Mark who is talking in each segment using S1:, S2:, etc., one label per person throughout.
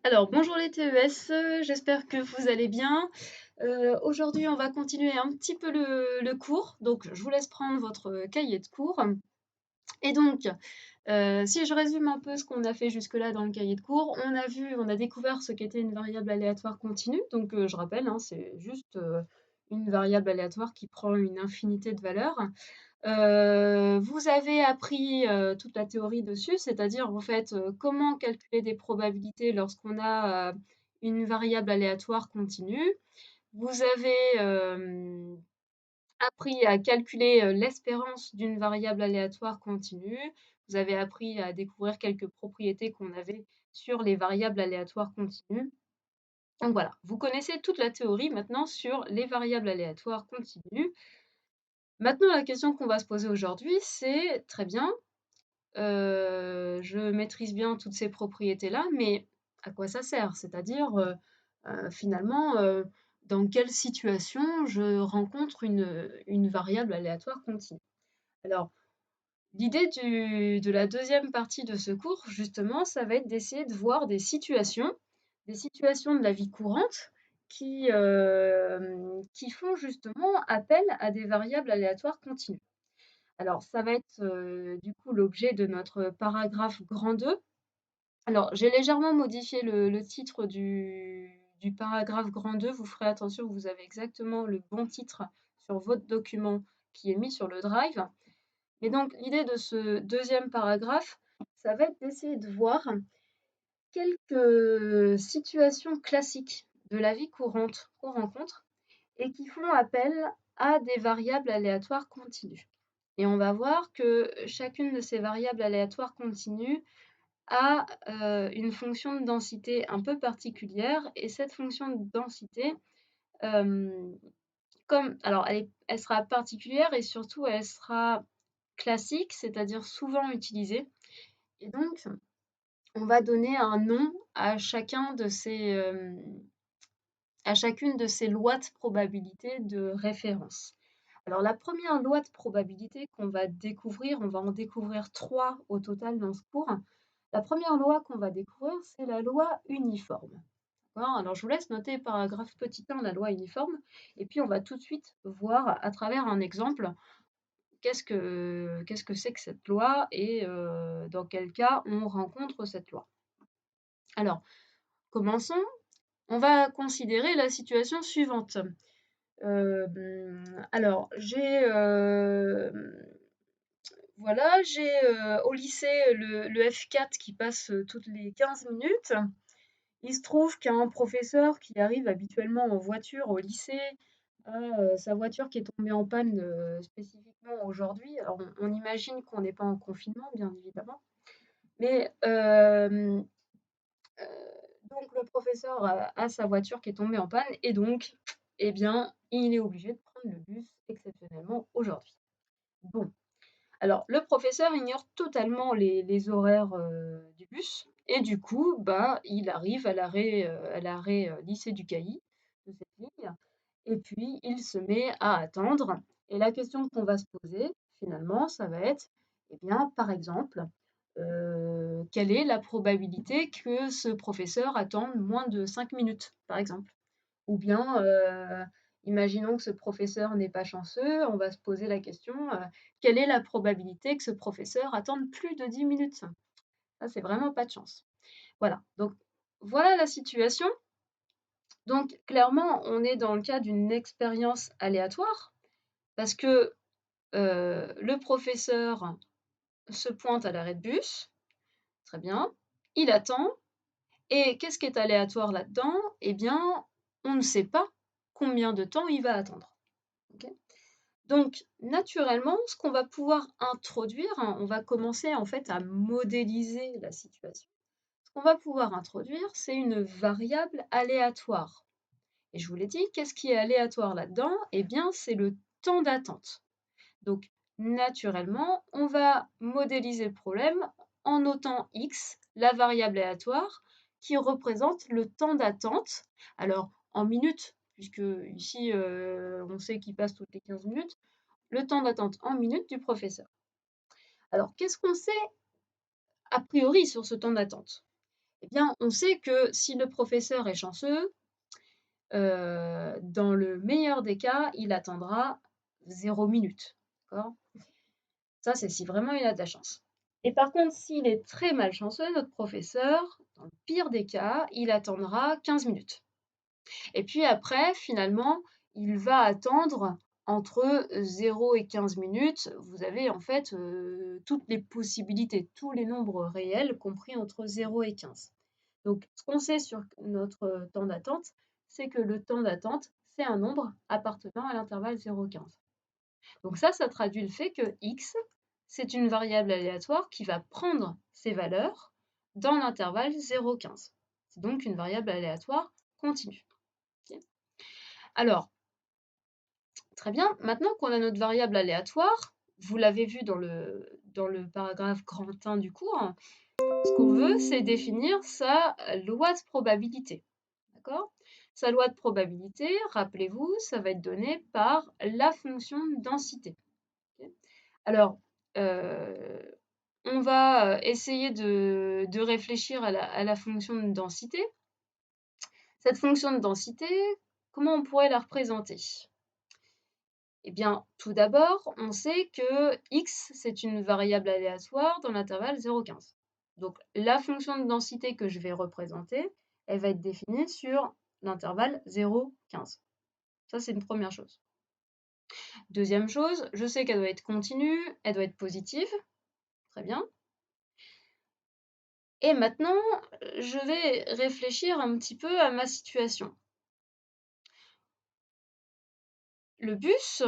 S1: Alors, bonjour les TES, j'espère que vous allez bien. Aujourd'hui, on va continuer un petit peu le cours. Donc, je vous laisse prendre votre cahier de cours. Et donc, si je résume un peu ce qu'on a fait jusque-là dans le cahier de cours, on a découvert ce qu'était une variable aléatoire continue. Donc, je rappelle, hein, c'est juste une variable aléatoire qui prend une infinité de valeurs. Vous avez appris toute la théorie dessus, c'est-à-dire en fait comment calculer des probabilités lorsqu'on a une variable aléatoire continue. Vous avez appris à calculer l'espérance d'une variable aléatoire continue. Vous avez appris à découvrir quelques propriétés qu'on avait sur les variables aléatoires continues. Donc voilà, vous connaissez toute la théorie maintenant sur les variables aléatoires continues. Maintenant, la question qu'on va se poser aujourd'hui, c'est très bien, je maîtrise bien toutes ces propriétés-là, mais à quoi ça sert? C'est-à-dire, finalement, dans quelle situation je rencontre une variable aléatoire continue? Alors, l'idée de la deuxième partie de ce cours, justement, ça va être d'essayer de voir des situations de la vie courante qui font justement appel à des variables aléatoires continues. Alors, ça va être du coup l'objet de notre paragraphe grand 2. Alors, j'ai légèrement modifié le titre du paragraphe grand 2. Vous ferez attention, vous avez exactement le bon titre sur votre document qui est mis sur le drive. Mais donc, l'idée de ce deuxième paragraphe, ça va être d'essayer de voir quelques situations classiques de la vie courante qu'on rencontre et qui font appel à des variables aléatoires continues. Et on va voir que chacune de ces variables aléatoires continues a une fonction de densité un peu particulière. Et cette fonction de densité, alors elle sera particulière et surtout elle sera classique, c'est-à-dire souvent utilisée. Et donc, on va donner un nom à à chacune de ces lois de probabilité de référence. Alors la première loi de probabilité qu'on va découvrir, on va en découvrir 3 au total dans ce cours. La première loi qu'on va découvrir, c'est la loi uniforme. Alors je vous laisse noter paragraphe petit 1, la loi uniforme, et puis on va tout de suite voir à travers un exemple qu'est-ce que c'est que cette loi et dans quel cas on rencontre cette loi. Alors, commençons. On va considérer la situation suivante. Alors, j'ai au lycée le F4 qui passe toutes les 15 minutes. Il se trouve qu'il y a un professeur qui arrive habituellement en voiture au lycée, a sa voiture qui est tombée en panne spécifiquement aujourd'hui. Alors, on imagine qu'on n'est pas en confinement, bien évidemment. Mais donc, le professeur a sa voiture qui est tombée en panne et donc, eh bien, il est obligé de prendre le bus exceptionnellement aujourd'hui. Bon, alors le professeur ignore totalement les horaires du bus et du coup, bah, il arrive à l'arrêt lycée du Cailly de cette ligne et puis il se met à attendre. Et la question qu'on va se poser finalement, ça va être, eh bien, par exemple, quelle est la probabilité que ce professeur attende moins de 5 minutes, par exemple? Ou bien, imaginons que ce professeur n'est pas chanceux, on va se poser la question, quelle est la probabilité que ce professeur attende plus de 10 minutes? Ça, c'est vraiment pas de chance. Voilà, donc voilà la situation. Donc clairement, on est dans le cas d'une expérience aléatoire parce que, le professeur se pointe à l'arrêt de bus, très bien, il attend et qu'est-ce qui est aléatoire là-dedans? Eh bien, on ne sait pas combien de temps il va attendre. OK? Donc, naturellement, ce qu'on va pouvoir introduire, hein, on va commencer en fait à modéliser la situation. Ce qu'on va pouvoir introduire, c'est une variable aléatoire. Et je vous l'ai dit, qu'est-ce qui est aléatoire là-dedans? Eh bien, c'est le temps d'attente. Donc, naturellement, on va modéliser le problème en notant x, la variable aléatoire, qui représente le temps d'attente. Alors, en minutes, puisque ici, on sait qu'il passe toutes les 15 minutes, le temps d'attente en minutes du professeur. Alors, qu'est-ce qu'on sait a priori sur ce temps d'attente? Eh bien, on sait que si le professeur est chanceux, dans le meilleur des cas, il attendra 0 minute, d'accord? Ça, c'est si vraiment il a de la chance. Et par contre, s'il est très malchanceux, notre professeur, dans le pire des cas, il attendra 15 minutes. Et puis après, finalement, il va attendre entre 0 et 15 minutes. Vous avez en fait toutes les possibilités, tous les nombres réels compris entre 0 et 15. Donc, ce qu'on sait sur notre temps d'attente, c'est que le temps d'attente, c'est un nombre appartenant à l'intervalle 0,15. Donc ça traduit le fait que x, c'est une variable aléatoire qui va prendre ses valeurs dans l'intervalle 0,15. C'est donc une variable aléatoire continue. Okay. Alors, très bien, maintenant qu'on a notre variable aléatoire, vous l'avez vu dans le paragraphe grand 1 du cours, ce qu'on veut, c'est définir sa loi de probabilité. D'accord? Sa loi de probabilité, rappelez-vous, ça va être donné par la fonction de densité. Okay. Alors, on va essayer de réfléchir à la fonction de densité. Cette fonction de densité, comment on pourrait la représenter? Eh bien, tout d'abord, on sait que x, c'est une variable aléatoire dans l'intervalle 0,15. Donc, la fonction de densité que je vais représenter, elle va être définie sur l'intervalle 0,15. Ça, c'est une première chose. Deuxième chose, je sais qu'elle doit être continue, elle doit être positive. Très bien. Et maintenant, je vais réfléchir un petit peu à ma situation. Le bus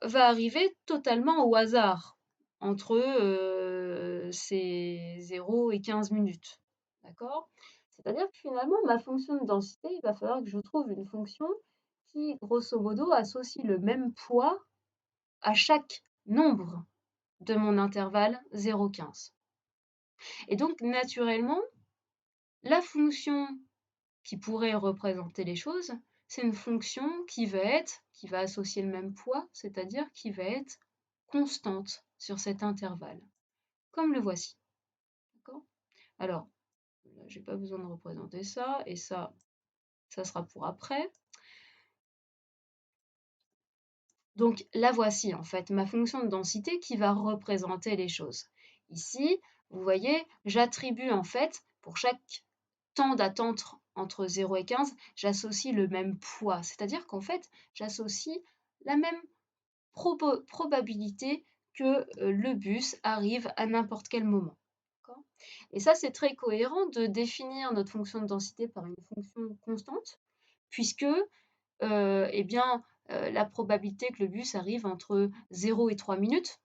S1: va arriver totalement au hasard entre ces 0 et 15 minutes. D'accord? C'est-à-dire que finalement, ma fonction de densité, il va falloir que je trouve une fonction qui, grosso modo, associe le même poids à chaque nombre de mon intervalle 0,15. Et donc, naturellement, la fonction qui pourrait représenter les choses, c'est une fonction qui va associer le même poids, c'est-à-dire qui va être constante sur cet intervalle, comme le voici. D'accord? Alors, là, j'ai pas besoin de représenter ça, et ça sera pour après. Donc, la voici en fait, ma fonction de densité qui va représenter les choses. Ici, vous voyez, j'attribue en fait, pour chaque temps d'attente entre 0 et 15, j'associe le même poids. C'est-à-dire qu'en fait, j'associe la même probabilité que le bus arrive à n'importe quel moment. Et ça, c'est très cohérent de définir notre fonction de densité par une fonction constante, puisque eh bien, la probabilité que le bus arrive entre 0 et 3 minutes,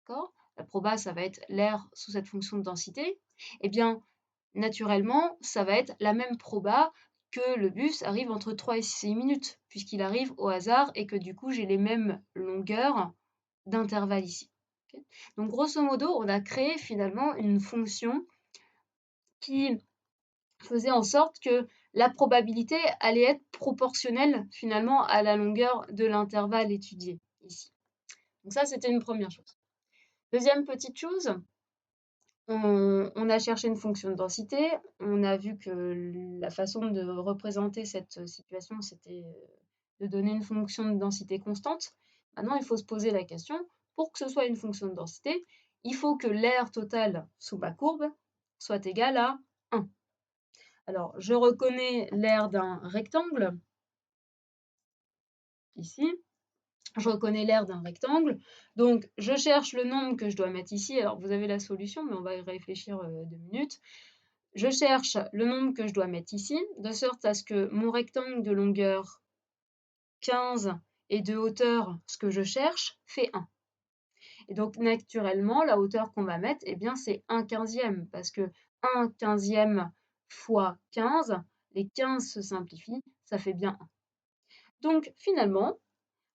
S1: la proba, ça va être l'air sous cette fonction de densité, eh bien, naturellement, ça va être la même proba que le bus arrive entre 3 et 6 minutes, puisqu'il arrive au hasard et que du coup, j'ai les mêmes longueurs d'intervalle ici. Okay. Donc, grosso modo, on a créé finalement une fonction qui faisait en sorte que la probabilité allait être proportionnelle finalement à la longueur de l'intervalle étudié ici. Donc ça, c'était une première chose. Deuxième petite chose, on a cherché une fonction de densité, on a vu que la façon de représenter cette situation, c'était de donner une fonction de densité constante. Maintenant, il faut se poser la question, pour que ce soit une fonction de densité, il faut que l'aire totale sous ma courbe soit égale à 1. Alors, je reconnais l'aire d'un rectangle, ici. Je reconnais l'aire d'un rectangle. Donc, je cherche le nombre que je dois mettre ici. Alors, vous avez la solution, mais on va y réfléchir 2 minutes. Je cherche le nombre que je dois mettre ici, de sorte à ce que mon rectangle de longueur 15 et de hauteur, ce que je cherche, fait 1. Et donc, naturellement, la hauteur qu'on va mettre, eh bien, c'est 1/15e, parce que 1/15e fois 15, les 15 se simplifient, ça fait bien 1. Donc, finalement,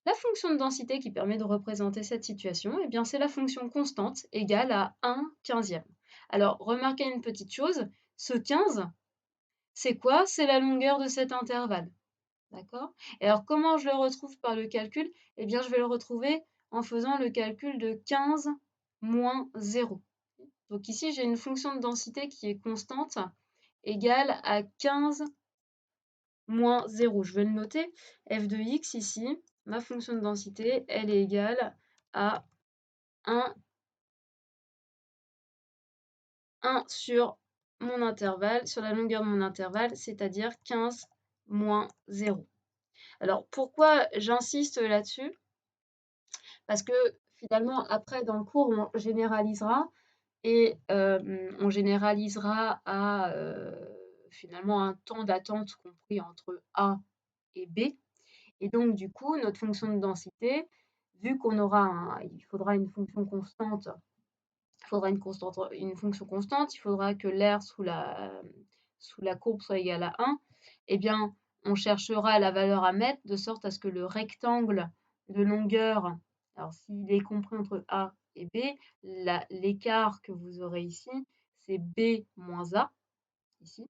S1: la fonction de densité qui permet de représenter cette situation, eh bien, c'est la fonction constante égale à 1/15e. Alors, remarquez une petite chose, ce 15, c'est quoi? C'est la longueur de cet intervalle. D'accord? Et alors, comment je le retrouve par le calcul? Eh bien, je vais le retrouver en faisant le calcul de 15 moins 0. Donc ici, j'ai une fonction de densité qui est constante égale à 15 moins 0. Je vais le noter. F de x ici, ma fonction de densité, elle est égale à 1 sur mon intervalle, sur la longueur de mon intervalle, c'est-à-dire 15 moins 0. Alors, pourquoi j'insiste là-dessus? Parce que finalement, après, dans le cours, on généralisera et on généralisera à finalement un temps d'attente compris entre A et B. Et donc, du coup, notre fonction de densité, vu qu'on aura il faudra une fonction constante, il faudra une fonction constante, il faudra que l'air sous la courbe soit égal à 1, eh bien, on cherchera la valeur à mettre de sorte à ce que le rectangle de longueur, alors s'il est compris entre A et B, l'écart que vous aurez ici, c'est B moins A, ici.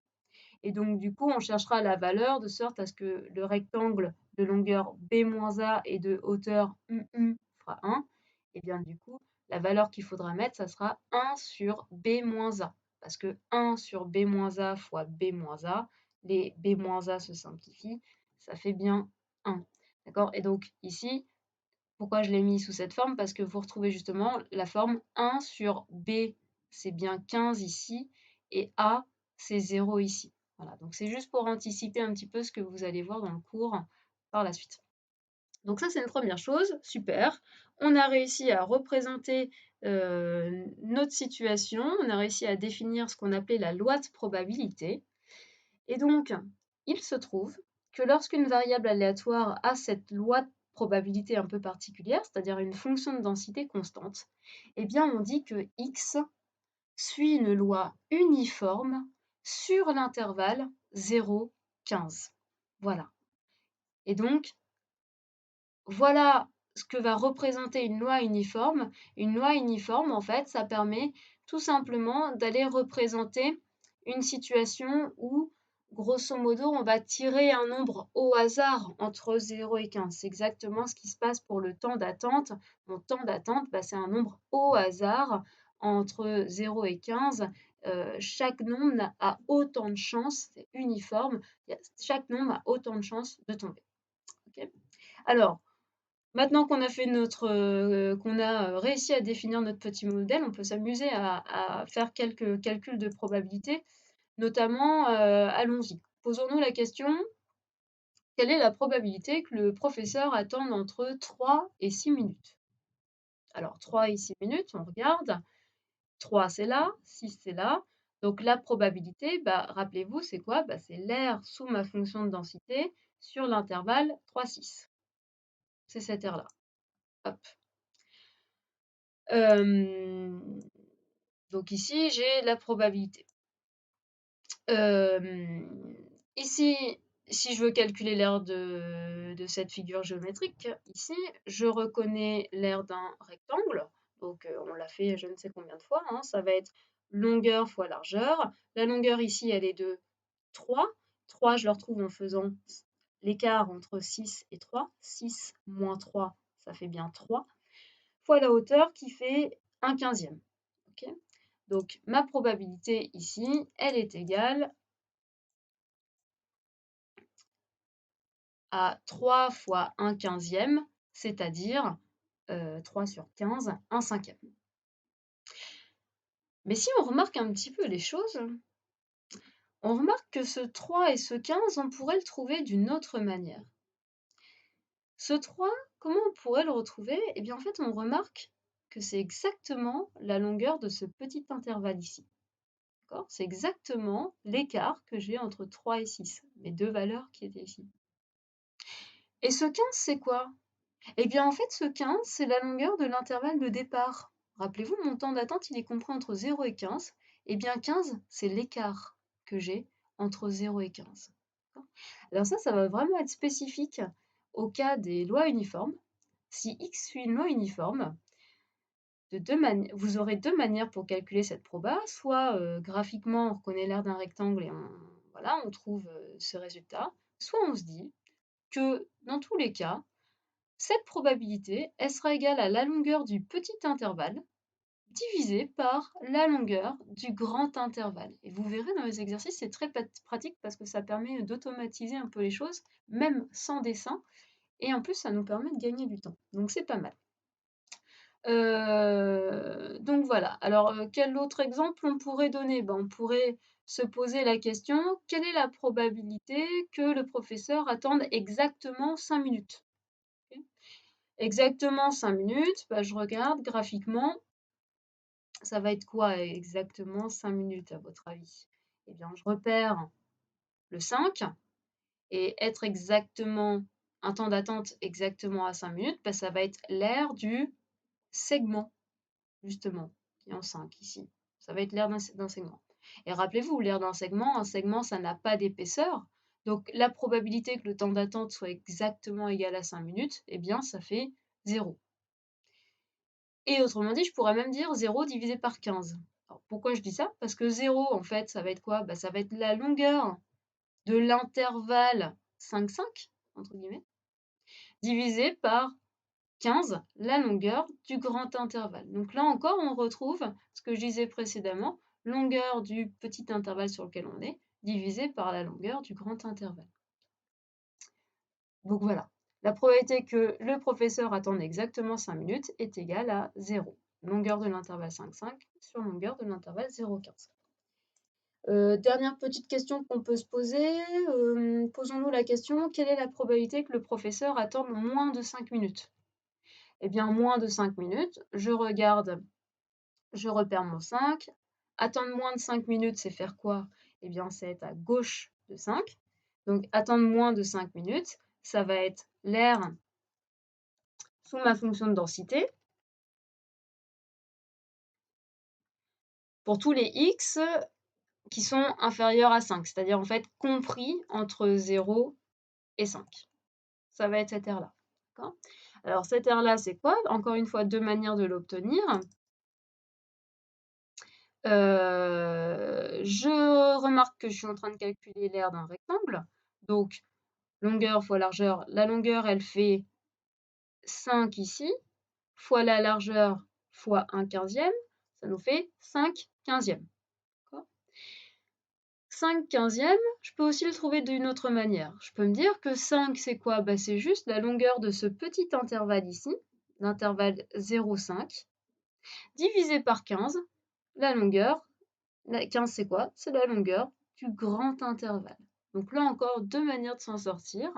S1: Et donc, du coup, on cherchera la valeur de sorte à ce que le rectangle de longueur B moins A et de hauteur fera 1. Et bien, du coup, la valeur qu'il faudra mettre, ça sera 1 sur B moins A. Parce que 1 sur B moins A fois B moins A, les B moins A se simplifient, ça fait bien 1. D'accord? Et donc, ici, pourquoi je l'ai mis sous cette forme? Parce que vous retrouvez justement la forme 1 sur B, c'est bien 15 ici, et A, c'est 0 ici. Voilà, donc c'est juste pour anticiper un petit peu ce que vous allez voir dans le cours par la suite. Donc ça, c'est une première chose, super. On a réussi à représenter notre situation, on a réussi à définir ce qu'on appelait la loi de probabilité. Et donc, il se trouve que lorsqu'une variable aléatoire a cette loi de probabilité un peu particulière, c'est-à-dire une fonction de densité constante, eh bien on dit que x suit une loi uniforme sur l'intervalle 0,15. Voilà. Et donc, voilà ce que va représenter une loi uniforme. Une loi uniforme, en fait, ça permet tout simplement d'aller représenter une situation où, grosso modo, on va tirer un nombre au hasard entre 0 et 15. C'est exactement ce qui se passe pour le temps d'attente. Mon temps d'attente, c'est un nombre au hasard entre 0 et 15. Chaque nombre a autant de chances, c'est uniforme, chaque nombre a autant de chances de tomber. Okay. Alors, maintenant qu'on a fait qu'on a réussi à définir notre petit modèle, on peut s'amuser à faire quelques calculs de probabilité. Notamment, allons-y. Posons-nous la question, quelle est la probabilité que le professeur attende entre 3 et 6 minutes? Alors 3 et 6 minutes, on regarde. 3 c'est là, 6 c'est là. Donc la probabilité, rappelez-vous, c'est quoi? C'est l'air sous ma fonction de densité sur l'intervalle 3, 6. C'est cet air-là. Hop. Donc ici, j'ai la probabilité. Ici, si je veux calculer l'aire de cette figure géométrique, ici, je reconnais l'aire d'un rectangle. Donc on l'a fait je ne sais combien de fois. Hein. Ça va être longueur fois largeur. La longueur ici, elle est de 3. 3, je le retrouve en faisant l'écart entre 6 et 3. 6 moins 3, ça fait bien 3. Fois la hauteur qui fait 1/15. Okay. Donc ma probabilité ici, elle est égale à 3 fois 1/15, c'est-à-dire 3 sur 15, 1/5. Mais si on remarque un petit peu les choses, on remarque que ce 3 et ce 15, on pourrait le trouver d'une autre manière. Ce 3, comment on pourrait le retrouver? Eh bien en fait, on remarque que c'est exactement la longueur de ce petit intervalle ici. C'est exactement l'écart que j'ai entre 3 et 6, mes deux valeurs qui étaient ici. Et ce 15, c'est quoi? Eh bien, en fait, ce 15, c'est la longueur de l'intervalle de départ. Rappelez-vous, mon temps d'attente, il est compris entre 0 et 15. Eh bien, 15, c'est l'écart que j'ai entre 0 et 15. Alors ça va vraiment être spécifique au cas des lois uniformes. Si x suit une loi uniforme, vous aurez deux manières pour calculer cette proba. Soit graphiquement, on reconnaît l'aire d'un rectangle et on trouve ce résultat. Soit on se dit que dans tous les cas, cette probabilité, elle sera égale à la longueur du petit intervalle, divisé par la longueur du grand intervalle. Et vous verrez dans les exercices, c'est très pratique parce que ça permet d'automatiser un peu les choses, même sans dessin. Et en plus, ça nous permet de gagner du temps. Donc, c'est pas mal. Donc voilà. Alors, quel autre exemple on pourrait donner? Ben, on pourrait se poser la question, quelle est la probabilité que le professeur attende exactement 5 minutes? Ok. Exactement 5 minutes, ben, je regarde graphiquement, ça va être quoi exactement 5 minutes à votre avis? Eh bien, je repère le 5 et être exactement, un temps d'attente exactement à 5 minutes, ben, ça va être l'aire du segment. Justement, qui est en 5 ici. Ça va être l'aire d'un segment. Et rappelez-vous, l'aire d'un segment, un segment, ça n'a pas d'épaisseur. Donc la probabilité que le temps d'attente soit exactement égal à 5 minutes, eh bien, ça fait 0. Et autrement dit, je pourrais même dire 0 divisé par 15. Alors, pourquoi je dis ça? Parce que 0, en fait, ça va être quoi? Ça va être la longueur de l'intervalle 5,5, entre guillemets, divisé par 15, la longueur du grand intervalle. Donc là encore, on retrouve ce que je disais précédemment, longueur du petit intervalle sur lequel on est, divisé par la longueur du grand intervalle. Donc voilà, la probabilité que le professeur attende exactement 5 minutes est égale à 0. Longueur de l'intervalle 5,5 sur longueur de l'intervalle 0,15. Dernière petite question qu'on peut se poser, posons-nous la question, quelle est la probabilité que le professeur attende moins de 5 minutes? Eh bien, moins de 5 minutes, je regarde, je repère mon 5. Attendre moins de 5 minutes, c'est faire quoi? Eh bien, c'est être à gauche de 5. Donc, attendre moins de 5 minutes, ça va être l'aire sous ma fonction de densité. Pour tous les x qui sont inférieurs à 5, c'est-à-dire en fait compris entre 0 et 5. Ça va être cette aire-là. Alors, cette aire-là, c'est quoi? Encore une fois, deux manières de l'obtenir. Je remarque que je suis en train de calculer l'aire d'un rectangle. Donc, longueur fois largeur. La longueur, elle fait 5 ici, fois la largeur fois 1/15. Ça nous fait 5/15. 5/15, je peux aussi le trouver d'une autre manière. Je peux me dire que 5, c'est quoi? C'est juste la longueur de ce petit intervalle ici, l'intervalle 0,5, divisé par 15, la longueur. 15, c'est quoi? C'est la longueur du grand intervalle. Donc là encore, deux manières de s'en sortir.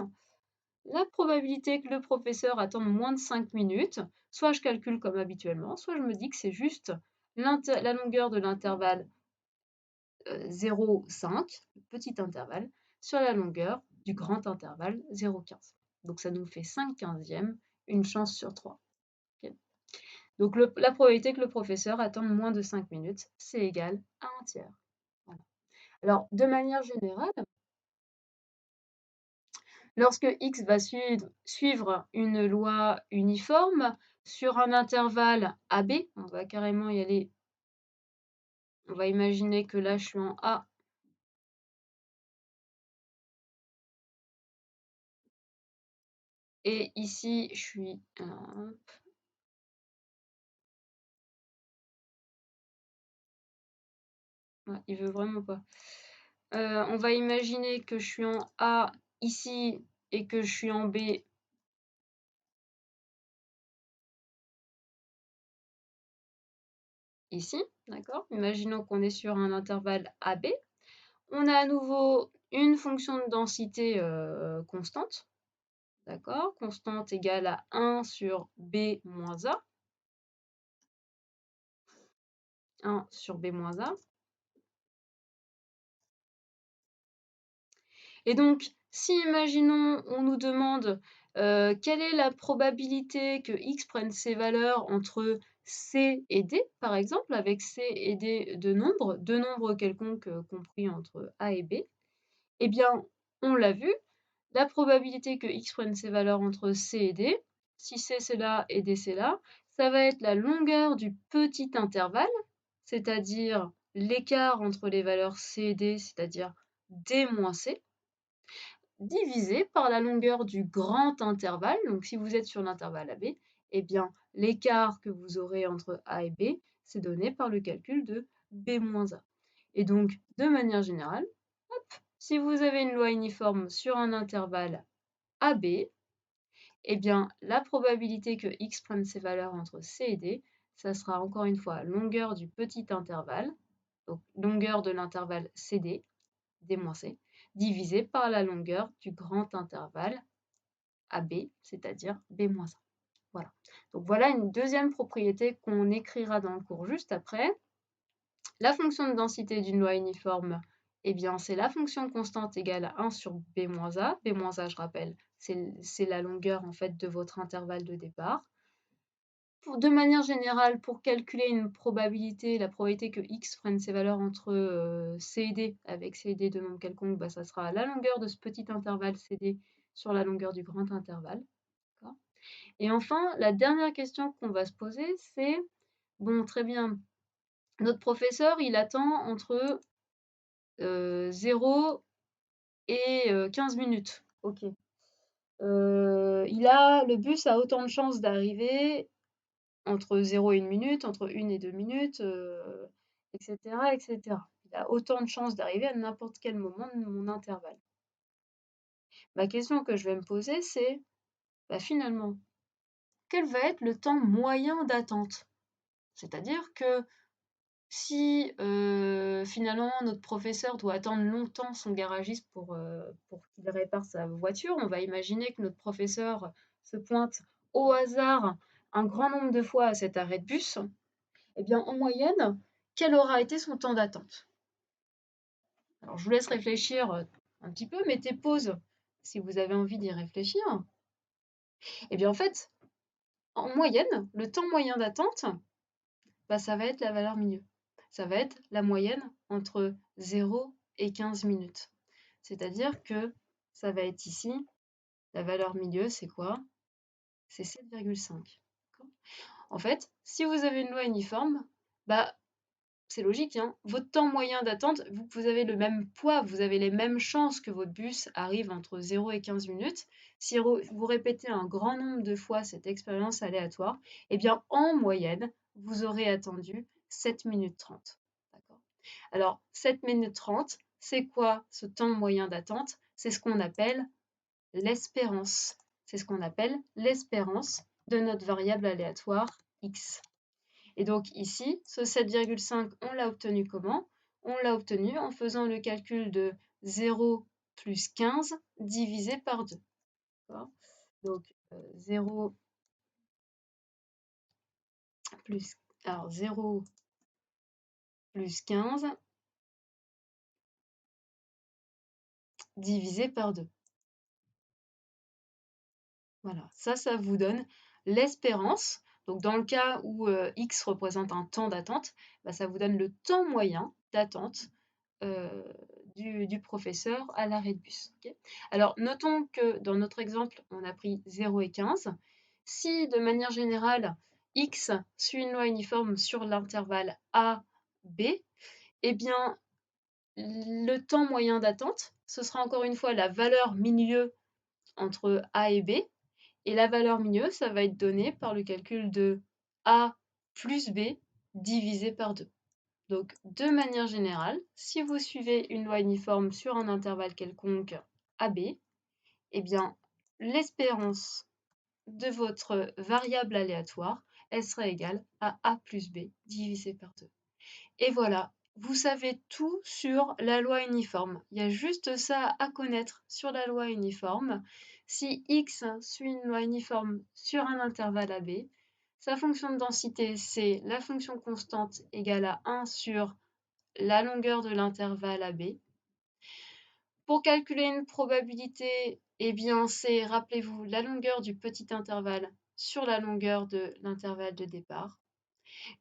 S1: La probabilité que le professeur attende moins de 5 minutes, soit je calcule comme habituellement, soit je me dis que c'est juste la longueur de l'intervalle 0,5, le petit intervalle, sur la longueur du grand intervalle 0,15. Donc ça nous fait 5/15, une chance sur 3. Okay. Donc la probabilité que le professeur attende moins de 5 minutes, c'est égal à 1/3. Voilà. Alors, de manière générale, lorsque x va suivre une loi uniforme sur un intervalle AB, on va carrément y aller, on va imaginer que là je suis en A et ici je suis... ouais, il veut vraiment pas. On va imaginer que je suis en A ici et que je suis en B ici, d'accord? Imaginons qu'on est sur un intervalle AB. On a à nouveau une fonction de densité constante, d'accord? Constante égale à 1 sur B moins A. 1 sur B moins A. Et donc, si imaginons, on nous demande quelle est la probabilité que x prenne ses valeurs entre c et d, par exemple, avec c et d deux nombres quelconques compris entre a et b, eh bien, on l'a vu, la probabilité que x prenne ses valeurs entre c et d, si c c'est là et d c'est là, ça va être la longueur du petit intervalle, c'est-à-dire l'écart entre les valeurs c et d, c'est-à-dire d moins c, divisé par la longueur du grand intervalle. Donc si vous êtes sur l'intervalle AB, eh bien l'écart que vous aurez entre A et B, c'est donné par le calcul de B-A. Et donc, de manière générale, hop, si vous avez une loi uniforme sur un intervalle AB, eh bien, la probabilité que x prenne ses valeurs entre C et D, ça sera encore une fois longueur du petit intervalle, donc longueur de l'intervalle CD, D-C, divisé par la longueur du grand intervalle AB, c'est-à-dire B-A. Voilà. Donc voilà une deuxième propriété qu'on écrira dans le cours juste après. La fonction de densité d'une loi uniforme, eh bien, c'est la fonction constante égale à 1 sur B-A. B-A, je rappelle, c'est la longueur en fait de votre intervalle de départ. De manière générale, pour calculer une probabilité, la probabilité que x prenne ses valeurs entre C et D, avec C et D de nombres quelconques, bah, ça sera la longueur de ce petit intervalle CD sur la longueur du grand intervalle. Et enfin, la dernière question qu'on va se poser, c'est, bon, très bien, notre professeur, il attend entre 0 et 15 minutes. Ok. Le bus a autant de chances d'arriver entre 0 et 1 minute, entre 1 et 2 minutes, etc., etc. Il a autant de chances d'arriver à n'importe quel moment de mon intervalle. Ma question que je vais me poser, c'est, bah, finalement, quel va être le temps moyen d'attente? C'est-à-dire que si finalement notre professeur doit attendre longtemps son garagiste pour qu'il répare sa voiture, on va imaginer que notre professeur se pointe au hasard un grand nombre de fois à cet arrêt de bus. Eh bien, en moyenne, quel aura été son temps d'attente? Alors, je vous laisse réfléchir un petit peu, mettez pause si vous avez envie d'y réfléchir. Eh bien, en fait, en moyenne, le temps moyen d'attente, bah, ça va être la valeur milieu. Ça va être la moyenne entre 0 et 15 minutes. C'est-à-dire que ça va être ici, la valeur milieu, c'est quoi? C'est 7,5. En fait, si vous avez une loi uniforme, bah, c'est logique, hein, votre temps moyen d'attente, vous avez le même poids, vous avez les mêmes chances que votre bus arrive entre 0 et 15 minutes. Si vous répétez un grand nombre de fois cette expérience aléatoire, eh bien, en moyenne, vous aurez attendu 7 minutes 30. D'accord. Alors, 7 minutes 30, c'est quoi ce temps moyen d'attente? C'est ce qu'on appelle l'espérance. C'est ce qu'on appelle l'espérance de notre variable aléatoire x. Et donc ici, ce 7,5, on l'a obtenu comment? On l'a obtenu en faisant le calcul de 0 plus 15 divisé par 2. Donc 0 plus, alors 0 plus 15 divisé par 2. Voilà, ça vous donne l'espérance. Donc dans le cas où x représente un temps d'attente, bah, ça vous donne le temps moyen d'attente du professeur à l'arrêt de bus. Okay. Alors, notons que dans notre exemple, on a pris 0 et 15. Si, de manière générale, x suit une loi uniforme sur l'intervalle A, B, eh bien, le temps moyen d'attente, ce sera encore une fois la valeur milieu entre A et B. Et la valeur milieu, ça va être donné par le calcul de A plus B divisé par 2. Donc, de manière générale, si vous suivez une loi uniforme sur un intervalle quelconque AB, eh bien, l'espérance de votre variable aléatoire, elle sera égale à A plus B divisé par 2. Et voilà, vous savez tout sur la loi uniforme. Il y a juste ça à connaître sur la loi uniforme. Si x suit une loi uniforme sur un intervalle AB, sa fonction de densité, c'est la fonction constante égale à 1 sur la longueur de l'intervalle AB. Pour calculer une probabilité, eh bien, c'est, rappelez-vous, la longueur du petit intervalle sur la longueur de l'intervalle de départ.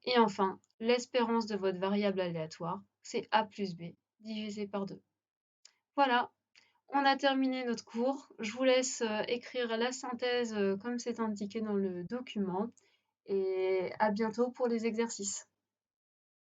S1: Et enfin, l'espérance de votre variable aléatoire, c'est A plus B divisé par 2. Voilà, on a terminé notre cours. Je vous laisse écrire la synthèse comme c'est indiqué dans le document. Et à bientôt pour les exercices.